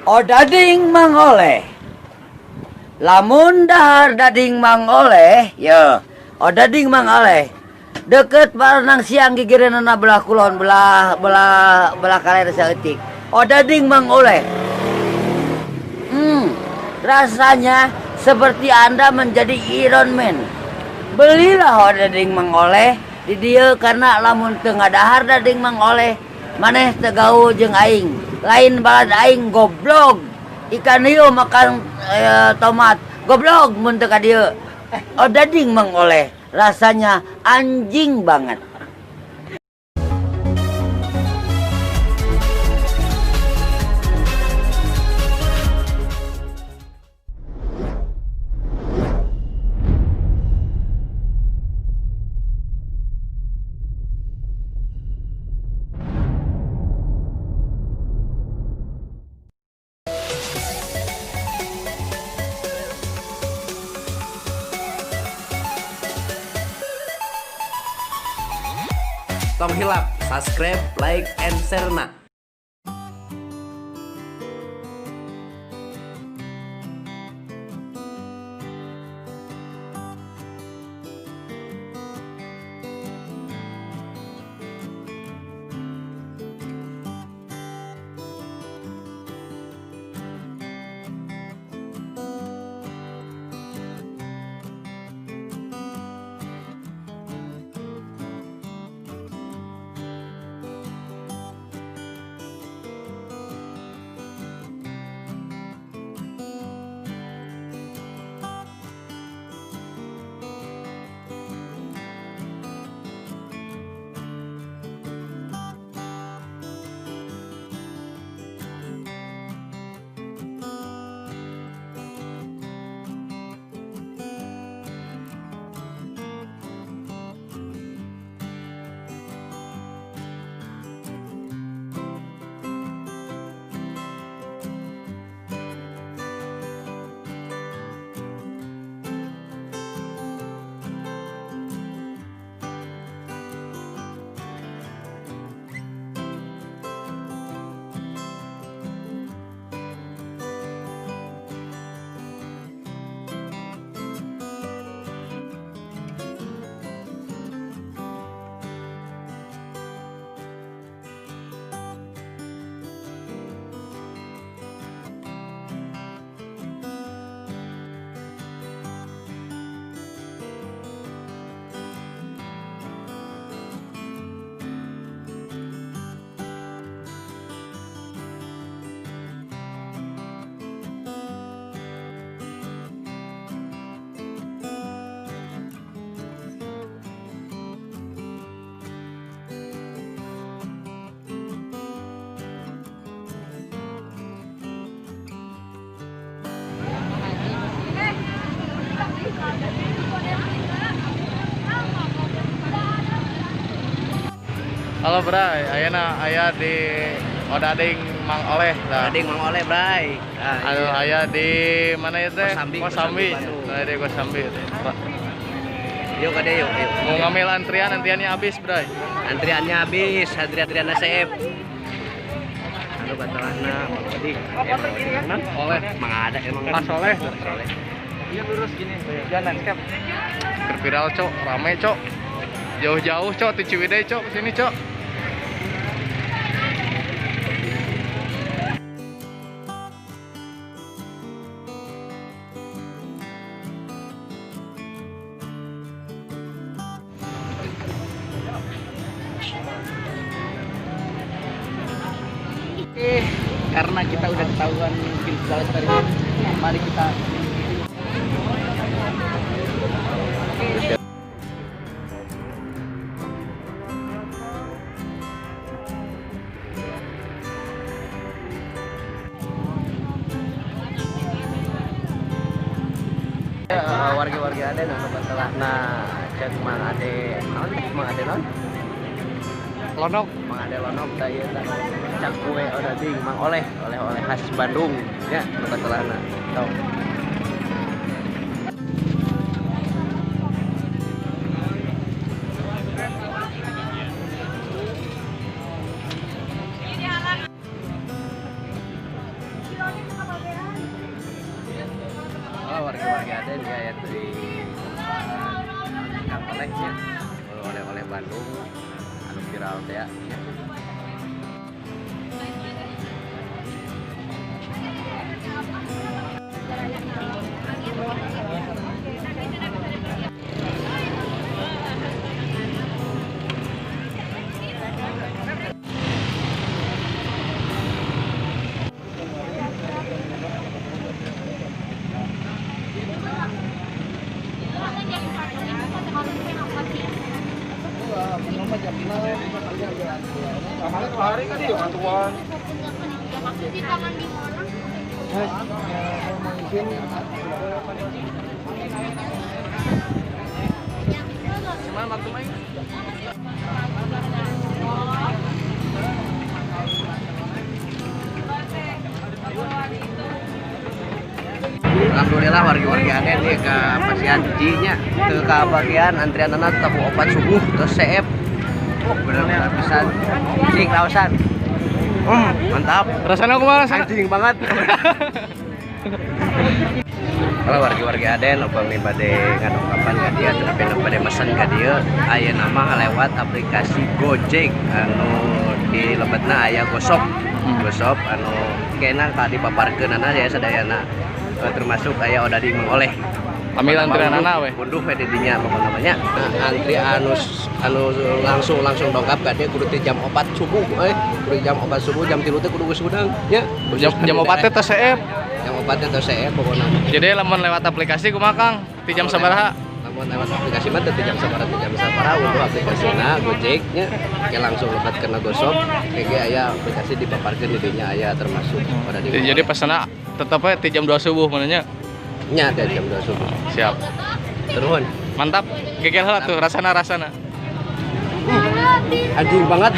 Odading mangoleh. Lamun dahar dading mangoleh, ya. Odading mangoleh. Deket barenang siang gigireunana belah kulon, belah kaler saeutik. Odading mangoleh. Rasanya seperti Anda menjadi Iron Man. Belilah odading mangoleh di dieu karena lamun teu ngadahar dading mangoleh, maneh teu gaul jeung aing. Lain balad aing goblok. Ikan hiu makan tomat. Goblok mun teu ka dieu. Odading mangoleh. Rasanya anjing banget. Tong hilap, subscribe, like, and share na. Halo Bray, ayeuna aya di Odading Mang Oleh dah. Odading Mang Oleh, Bray. Anu aya di mana ya teh? Kosambi. Nah, di Kosambi teh. Yuk kade yuk. Mau ngambil antriannya habis, Bray. Antriannya habis, antrian nasib. Anu batalana Odading. Oleh. Mang ada emang. Pas Oleh. Iya lurus gini, jalan landscape. Berviral, Cok. Rame, Cok. Jauh-jauh, Cok. Di Ciwidey, Cok. Sini, Cok. Karena kita udah ketahuan mungkin segala sesuatu, mari kita warga-warga ada nang batalana cek Mang Ade non Lonok. Mang Ade lonok da ieu tah cak kue Odading Mang Oleh khas Bandung nya nu batalana tong. kemarin ya yang di Kang Olehnya oleh-oleh Bandung anu viral teh ya. Alhamdulillah wargi-wargi Aden nih ke pasien G-nya ke bagian antrian anak tabu obat subuh terus CF. Benar-benar bisa cing rawasan. Mantap. Rasanya kumaha rasanya? Anjing banget. Kalau wargi-wargi Aden opang nih bade ngadongkapan ka dia tapi bade mesen ka dia aya nama lewat aplikasi Gojek anu di lebetna aya Gosop. Gosop anu kena ka dipaparkeunana ya sadayana termasuk aya odading mengoleh. Ambil antrian anak we. Unduh we di dinya apa namanya? Antri anu langsung dongkap ka dia kudu ti jam 4 subuh kudu jam 4 subuh jam 3 teh kudu geus udang nya. Jam 4 teh CF. Jam 4 teh CF pokona. Jadi lamun lewat aplikasi kumaha Kang? Ti jam sabaraha? Lamun lewat aplikasi mah teh jam sabaraha unduh aplikasina Gojek nya ke langsung lebat kana Gosop ge aya aplikasi dipaparkeun di dinya aya termasuk pada di. Jadi pesanna tetep we ti jam 2 subuh mananya. Nya dari jam 2 subuh. Siap. Turun. Mantap. Gegel heula tuh rasana. Anjing banget.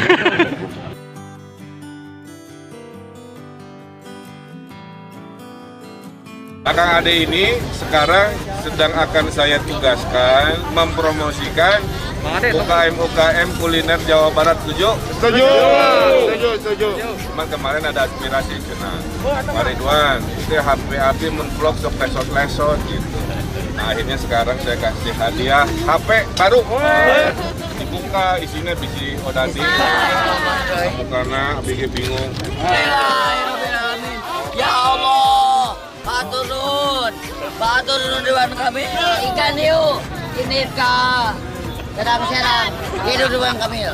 Akang Ade ini sekarang sedang akan saya tugaskan mempromosikan UKM kuliner Jawa Barat. Setuju? Setuju. Cuman kemarin ada aspirasi cina. Pak Ridwan, itu HP menvlog sok lesot gitu. Nah akhirnya sekarang saya kasih hadiah HP baru. Dibuka isinya biji odading. Karena bikin bingung. Ya Allah, Batur Ridwan Kamil, ikan hiu, ini ka, serang, hidup Ridwan Kamil.